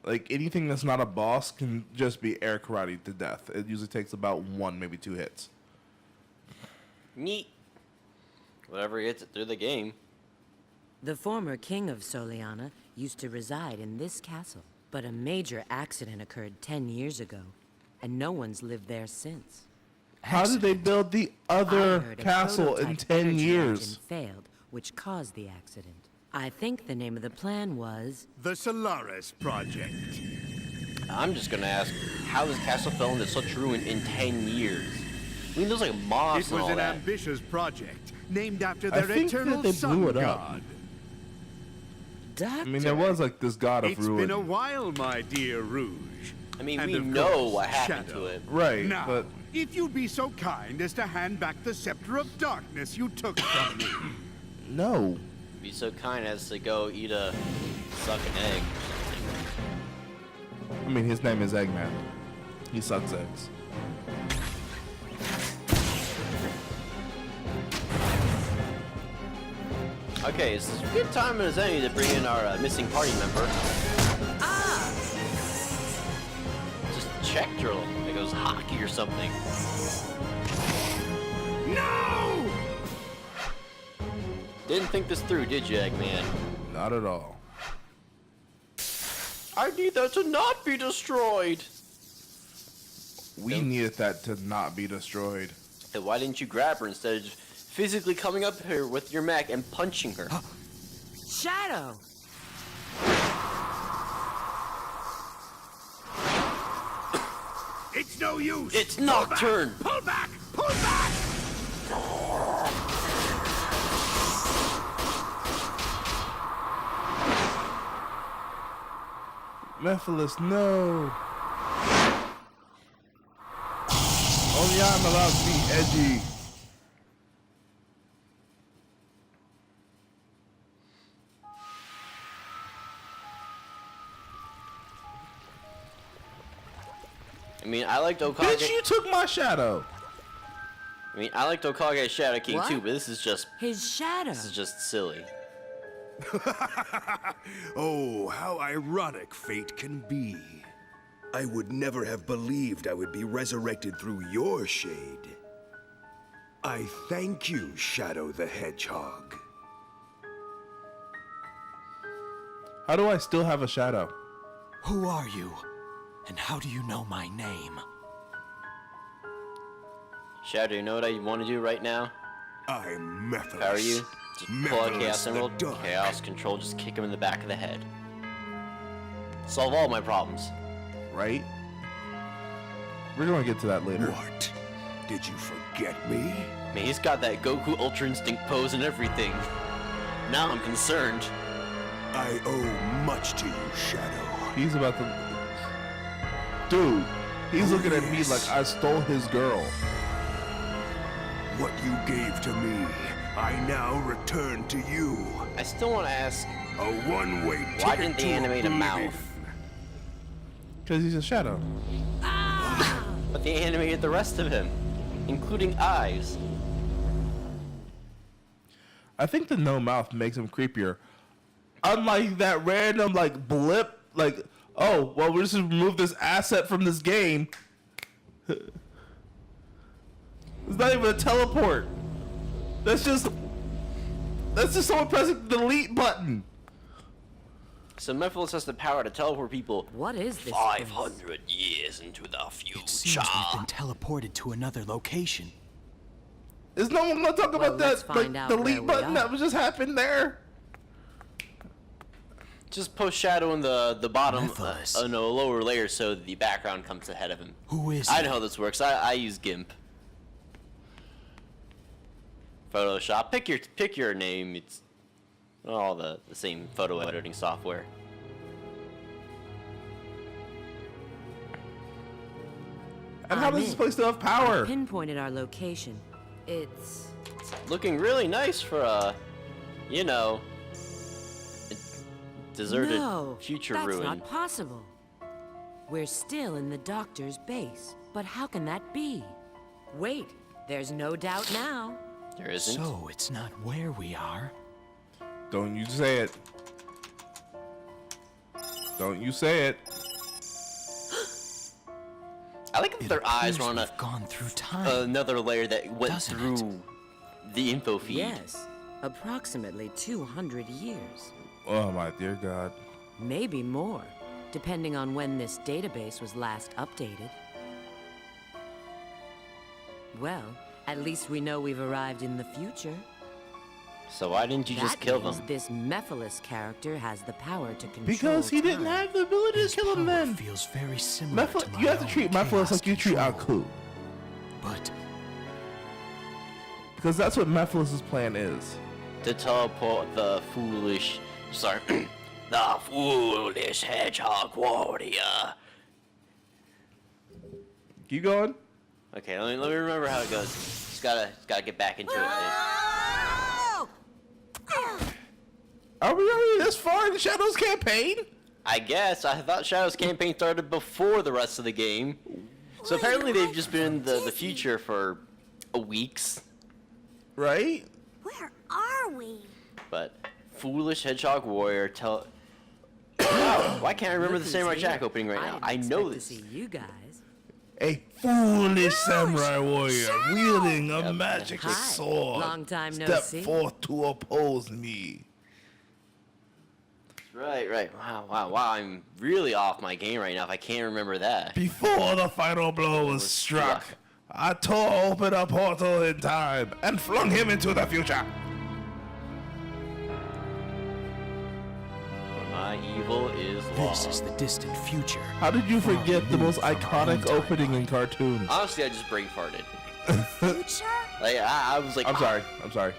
Like, anything that's not a boss can just be air karate to death. It usually takes about 1, maybe 2 hits. Neat. Whatever gets it through the game. The former king of Soliana used to reside in this castle, but a major accident occurred 10 years ago, and no one's lived there since. How did they build the other castle in 10 years? Failed, which caused the accident. I think the name of the plan was the Solaris Project. I'm just gonna ask, how this castle fell into such ruin in 10 years? I mean, there's like moss and all that. It was an ambitious project named after their eternal they sun blew it up. god. Doctor. I mean, there was like this god of ruin. It's been a while, my dear Rouge. I mean, and we know what happened to it. Right, now, but... if you'd be so kind as to hand back the scepter of darkness you took from me. No. Be so kind as to go suck an egg. I mean, his name is Eggman. He sucks eggs. Okay, it's a good time as any to bring in our missing party member. Ah! Just checked her like it was hockey or something. No! Didn't think this through, did you, Eggman? Not at all. I need that to not be destroyed. We needed that to not be destroyed. Then why didn't you grab her instead of just physically coming up here with your mech and punching her? Shadow! It's no use! It's Nocturne! Pull back! Pull back! Mephiles, no! Only I'm allowed to be edgy. I mean, I liked Okage. Bitch, you took my shadow! I mean, I liked Okage Shadow King What? too, but this is just Shadow. this is just silly. Oh, how ironic fate can be. I would never have believed I would be resurrected through your shade. I thank you, Shadow the Hedgehog. How do I still have a shadow? Who are you? And how do you know my name? Shadow, you know what I want to do right now? I'm Mephiles. How are you? Just pull out Mephiles Chaos the Emerald, Dark. Chaos Control, just kick him in the back of the head. Solve all my problems. Right? We're gonna get to that later. What? Did you forget me? I mean, he's got that Goku Ultra Instinct pose and everything. Now I'm concerned. I owe much to you, Shadow. He's about to... Dude, he's looking at me like I stole his girl. What you gave to me, I now return to you. I still want to ask, A one-way ticket why didn't they to animate a oblivion. mouth? Because he's a shadow. But they animated the rest of him, including eyes. I think the no mouth makes him creepier. Unlike that random like blip, like, oh, well, we're just gonna remove this asset from this game. It's not even a teleport. That's just someone pressing the delete button. So Mephiles has the power to teleport people What is this? 500 years into the future. It seems we've been teleported to another location. Is no one gonna talk about let's that like find out delete where we button are. that was just happened there? Just post Shadow in the bottom, Mephiles. no, lower layer, so the background comes ahead of him. Who is I he? know how this works. I use GIMP. Photoshop. Pick your name. It's all the same photo editing software. And how does this place still have power? Pinpointed our location. It's Looking really nice for a, you know, a deserted no, future that's ruin. not possible. We're still in the doctor's base, but how can that be? Wait, there's no doubt now. There isn't. So it's not where we are. Don't you say it. Don't you say it. I like that their eyes were on We've gone through time. another layer that went Doesn't through the info feed. Yes, approximately 200 years. Oh my dear God. Maybe more, depending on when this database was last updated. Well, at least we know we've arrived in the future. So why didn't you just That kill means them? this Mephiles character has the power to control Because he didn't time. have the ability His to kill him power then. feels very similar to my You have to own treat Mephiles chaos like you treat control. Aku. But Because that's what Mephiles' plan is. To teleport the foolish, sorry, the foolish hedgehog warrior. Keep going. Okay, let me remember how it goes. Just gotta get back into it. Are we already this far in the Shadows campaign? I guess I thought Shadow's campaign started before the rest of the game. So apparently they've just been in the future for weeks. Right? Where are we? But foolish hedgehog warrior tell. Wow, why can't I remember Look the who's Samurai here. Jack opening right now? didn't I know expect this. to see you guys. A foolish samurai warrior wielding a Yep. magic Hi. sword. Long time no Step see. forth to oppose me. Right. Wow. I'm really off my game right now if I can't remember that. Before the final blow was struck, I tore open a portal in time and flung him into the future. My evil is this lost. is the distant future. How did you forget the most removed from our own iconic opening in timeline. cartoons? Honestly, I just brain farted. Future? Like I was like, I'm sorry. Then that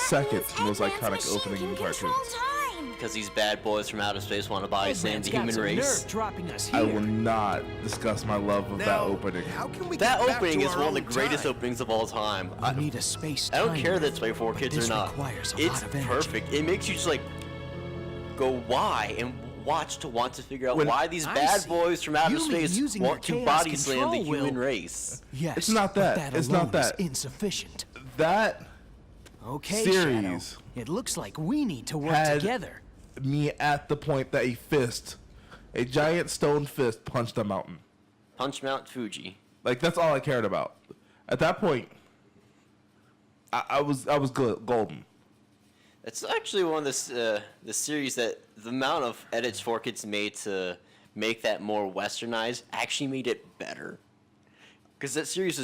Second means most Eggman's iconic machine opening can in control cartoons. time. because these bad boys from outer space want to body slam Eggman's the got human some race. nerve dropping us I here. will not discuss my love of that opening. How can we That get back opening to is our one of the own greatest time? openings of all time. We need a space. I don't care that it's made for kids or not. Requires a It's lot of energy. perfect. It makes you just like go why and want to figure out When- why these I bad see. boys from outer You mean space using want to your chaos body slam the control human will- race. Yes, It's not but that. It's not alone is that. insufficient. That Okay, series Shadow. It looks like we need to work had together. me at the point that a giant stone fist, punched a mountain. Punch Mount Fuji. Like that's all I cared about. At that point, I was good, golden. It's actually one of the series that the amount of edits 4Kids made to make that more westernized actually made it better. Because that series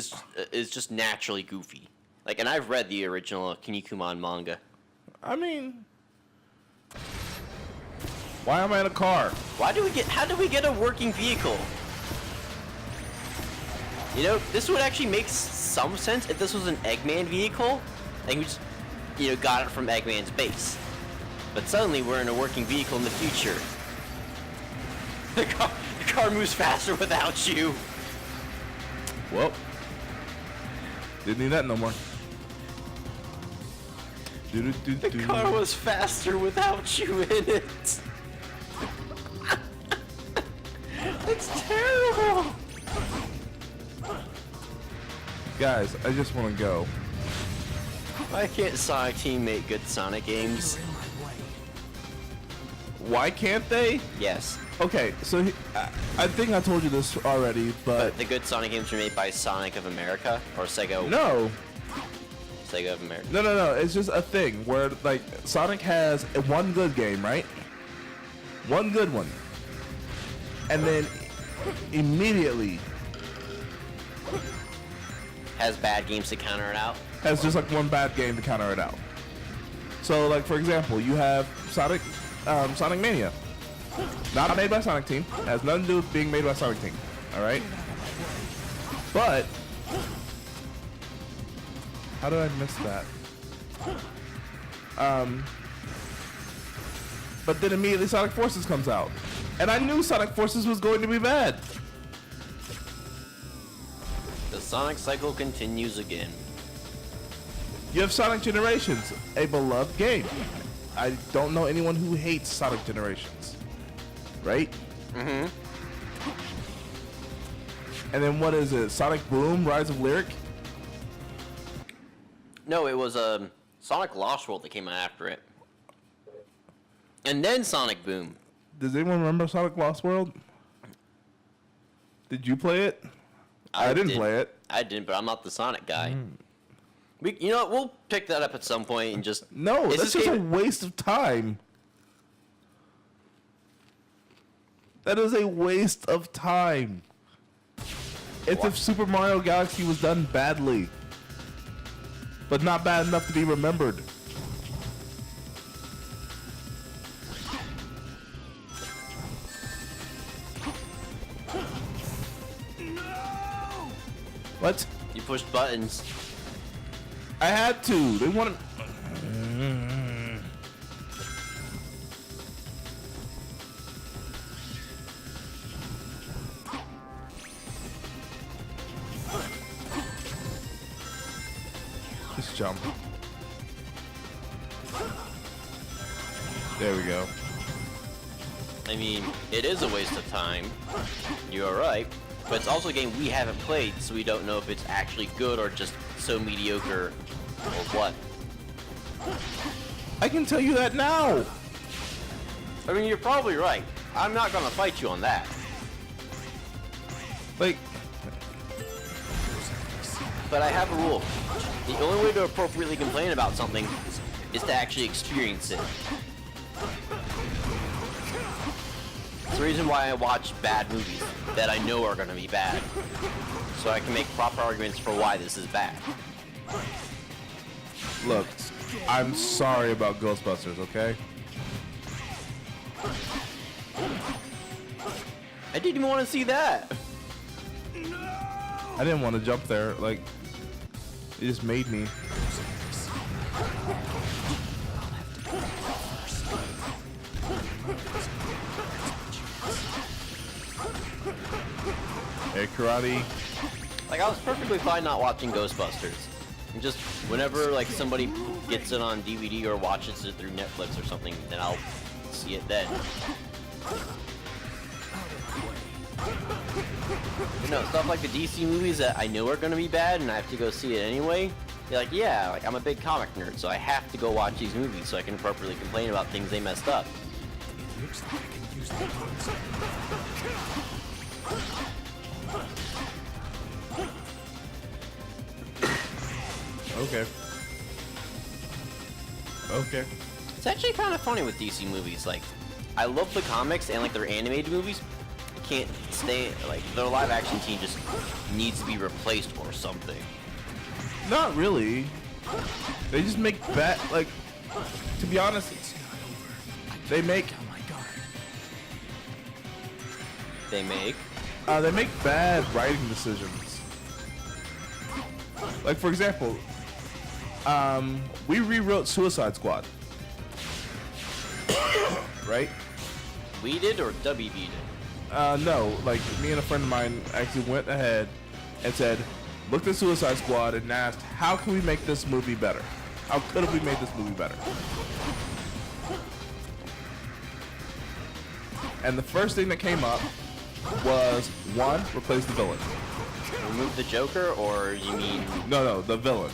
is just naturally goofy. Like, and I've read the original Kinnikuman manga. I mean, why am I in a car? How did we get a working vehicle? You know, this would actually make some sense if this was an Eggman vehicle. Like, we just, got it from Eggman's base. But suddenly we're in a working vehicle in the future. The car moves faster without you. Well, didn't need that no more. The car was faster without you in it. It's terrible. Guys, I just want to go. Why can't Sonic Team make good Sonic games? Why can't they? Yes, Okay, so I think I told you this already, but the good Sonic games are made by Sonic of America or Sega. no. Sega of America. No. It's just a thing where like Sonic has one good game, right? One good one, and then immediately Has bad games to counter it out. has just like one bad game to counter it out. So like for example, you have Sonic Mania, not made by Sonic Team, has nothing to do with being made by Sonic Team. All right, but how did I miss that? But then immediately Sonic Forces comes out, and I knew Sonic Forces was going to be bad. The Sonic cycle continues again. You have Sonic Generations, a beloved game. I don't know anyone who hates Sonic Generations, right? Mm-hmm. And then what is it? Sonic Boom, Rise of Lyric? No, it was Sonic Lost World that came out after it. And then Sonic Boom. Does anyone remember Sonic Lost World? Did you play it? I didn't play it. I didn't, but I'm not the Sonic guy. You know what? We'll pick that up at some point and just... No, Is that's this just a game- waste of time. That is a waste of time. It's if Super Mario Galaxy was done badly, but not bad enough to be remembered. What? You pushed buttons. I had to. They wanted. Just jump. There we go. I mean, it is a waste of time. You're right. But it's also a game we haven't played, so we don't know if it's actually good or just so mediocre or what. I can tell you that now. I mean, you're probably right. I'm not gonna fight you on that. Like, But I have a rule. The only way to appropriately complain about something is to actually experience it. It's the reason why I watch bad movies that I know are going to be bad. So I can make proper arguments for why this is bad. look, I'm sorry about Ghostbusters, okay? I didn't even want to see that. I didn't want to jump there. Like, it just made me. Hey, karate. Like, I was perfectly fine not watching Ghostbusters. And just whenever, like, somebody gets it on DVD or watches it through Netflix or something, then I'll see it then. You know, stuff like the DC movies that I know are going to be bad and I have to go see it anyway. You're like, yeah, like, I'm a big comic nerd, so I have to go watch these movies so I can appropriately complain about things they messed up. It looks like I can use the buttons. Okay. Okay. It's actually kind of funny with DC movies. Like, I love the comics and, like, their animated movies. I can't stay, like, their live action team just needs to be replaced or something. Not really. They just make bad, like, to be honest, they make They make bad writing decisions. Like, for example, we rewrote Suicide Squad. Right? We did or WB did? No, like, me and a friend of mine actually went ahead and said, looked at Suicide Squad and asked, how can we make this movie better? How could have we made this movie better? And the first thing that came up was, one, replace the villain. Remove the Joker, or you mean... No, the villain.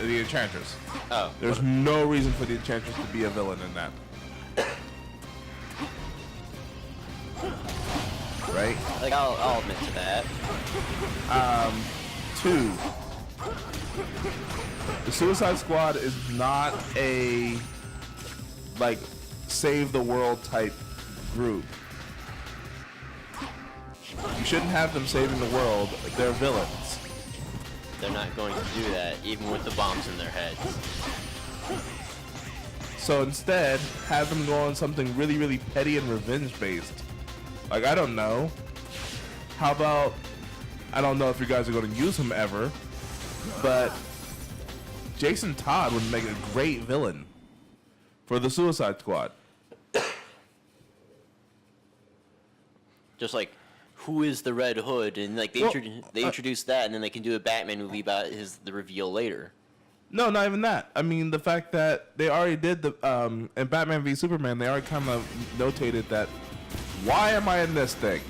The Enchantress. Oh. There's no reason for the Enchantress to be a villain in that. Right? Like, I'll admit to that. Two, the Suicide Squad is not a, like, save the world type group. You shouldn't have them saving the world. They're villains. They're not going to do that, even with the bombs in their heads. So instead, have them go on something really, really petty and revenge based. Like, I don't know. How about, I don't know if you guys are going to use him ever, but Jason Todd would make a great villain for the Suicide Squad. Just like, who is the Red Hood? And like they introduce that, and then they can do a Batman movie about the reveal later. No, not even that. I mean, the fact that they already did the in Batman v Superman, they already kind of notated that. Why am I in this thing?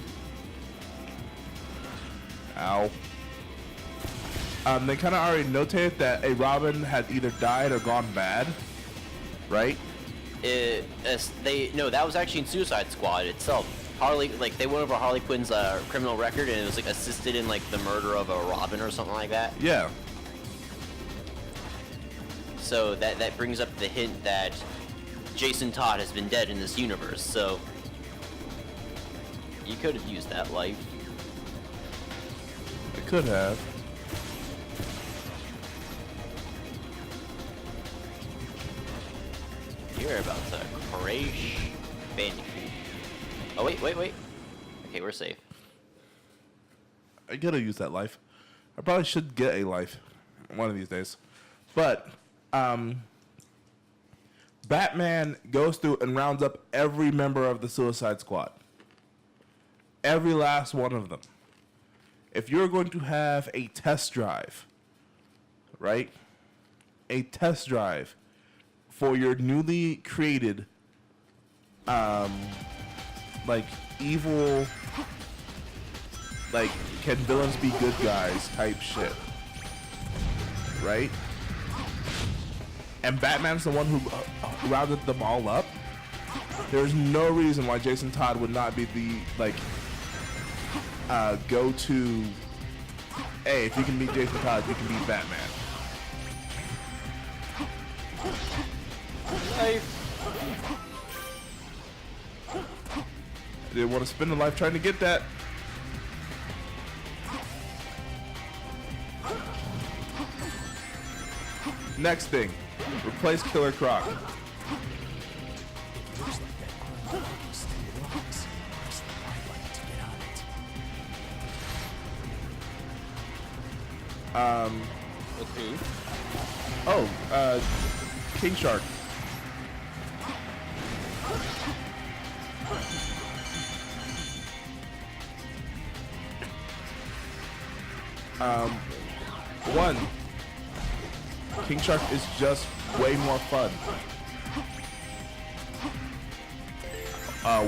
Ow. They kind of already notated that a Robin had either died or gone bad, right? that was actually in Suicide Squad itself. Harley, like, they went over Harley Quinn's criminal record, and it was like assisted in like the murder of a Robin or something like that. Yeah. So that brings up the hint that Jason Todd has been dead in this universe. So you could have used that life. I could have. You're about to crash Bandicoot. Oh, wait. Okay, we're safe. I could have used that life. I probably should get a life one of these days. But, Batman goes through and rounds up every member of the Suicide Squad. Every last one of them. If you're going to have a test drive, right? A test drive for your newly created, like, evil, like, can villains be good guys type shit. Right? And Batman's the one who rounded them all up. There's no reason why Jason Todd would not be the, like, go-to, hey, if you can beat Jason Todd, you can beat Batman. I didn't want to spend a life trying to get that. Next thing, replace Killer Croc. With who? Oh, King Shark. One, King Shark is just way more fun.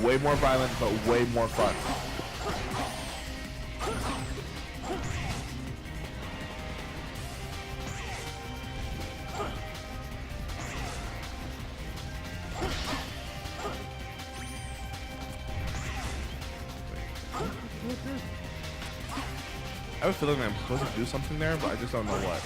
Way more violent, but way more fun. I have a feeling I'm supposed to do something there, but I just don't know what.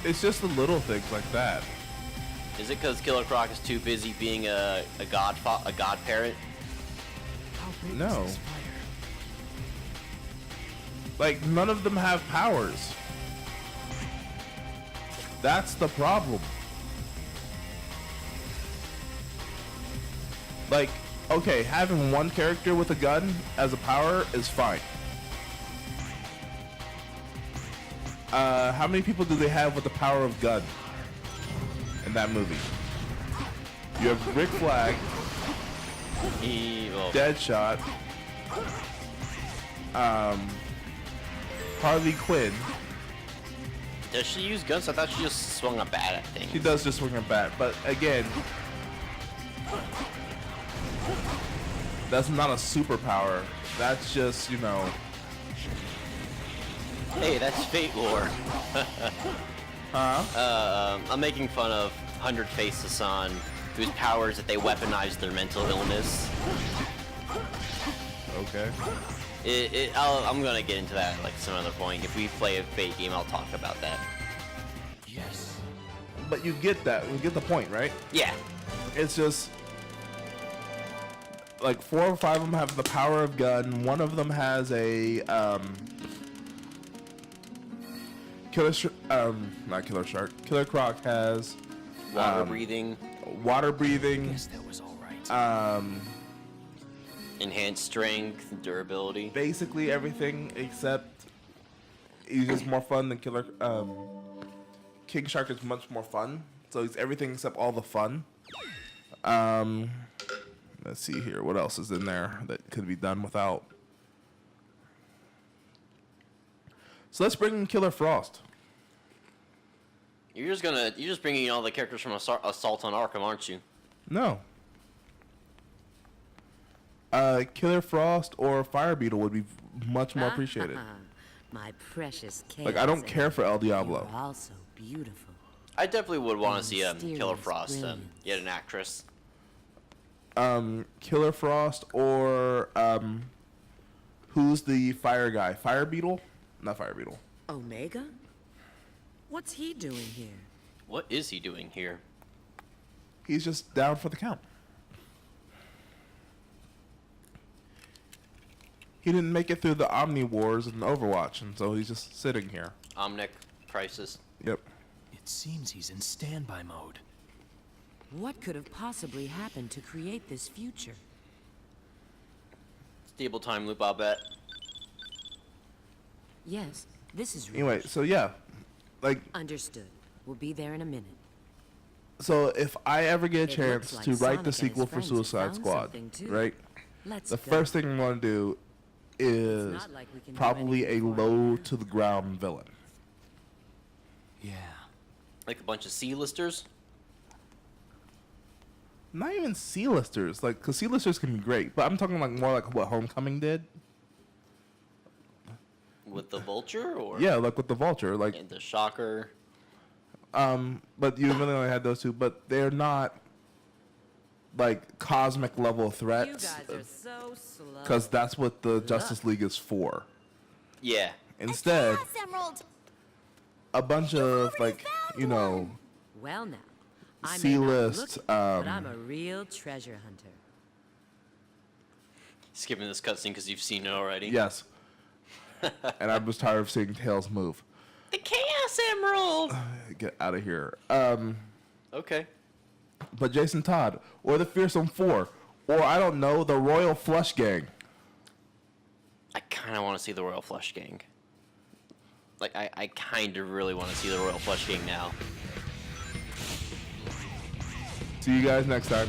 It's just the little things like that. Is it because Killer Croc is too busy being a godparent? No. Like, none of them have powers. That's the problem. Like, okay, having one character with a gun as a power is fine. How many people do they have with the power of gun in that movie? You have Rick Flag, Deadshot, Harley Quinn. Does she use guns? I thought she just swung a bat at things. She does just swing a bat, but again, that's not a superpower. That's just, you know. Hey, that's Fate Lore. Huh? I'm making fun of 100 Face Hassan, whose power is that they weaponize their mental illness. Okay. I'm gonna get into that like some other point. If we play a Fate game, I'll talk about that. Yes. But you get that. You get the point, right? Yeah. It's just like 4 or 5 of them have the power of gun. One of them has a not Killer Shark. Killer Croc has Water breathing. Water breathing. Yes, that was all right. Enhanced strength, durability. Basically everything except he's just more fun than Killer. King Shark is much more fun. So he's everything except all the fun. Let's see here. What else is in there that could be done without? So let's bring in Killer Frost. You're just bringing in all the characters from Assault on Arkham, aren't you? No. Killer Frost or Fire Beetle would be much more appreciated. My precious Chaos Like, I don't care for El Emerald. Diablo. You're also beautiful. I definitely would want to see Mysterious Killer Frost, brilliance. yet an actress. Killer Frost or who's the fire guy? Fire Beetle? Not Fire Beetle. Omega? What's he doing here? What is he doing here? He's just down for the count. He didn't make it through the Omni Wars in Overwatch, and so he's just sitting here. Omnic Crisis. Yep. It seems he's in standby mode. What could have possibly happened to create this future? Stable time loop, I'll bet. Yes, this is real. Anyway, so yeah. Like, Understood. We'll be there in a minute. so if I ever get a It chance looks to like write Sonic the and his sequel for friends have Suicide found Squad, something, too. right? Let's The go. first thing I'm going to do is not like we can do probably a anything for it. low to the ground villain. Yeah. Like a bunch of C-listers. Not even C-listers, like, because C-listers can be great, but I'm talking like more like what Homecoming did. With the Vulture, or Yeah, like with the Vulture, like, and the Shocker. but you really only had those two, but they're not like cosmic level You threats, guys are so slow. because that's what the Justice League is for. Yeah. Instead, Chaos Emerald. a bunch of like, you know, Well now, I may not look C-list, it, but I'm a real treasure hunter. Skipping this cutscene because you've seen it already. yes. And I was tired of seeing Tails move. The Chaos Emerald. Get out of here. Okay. But Jason Todd, or the Fearsome Four, or I don't know, the Royal Flush Gang. I kind of want to see the Royal Flush Gang. Like, I kind of really want to see the Royal Flush Gang now. See you guys next time.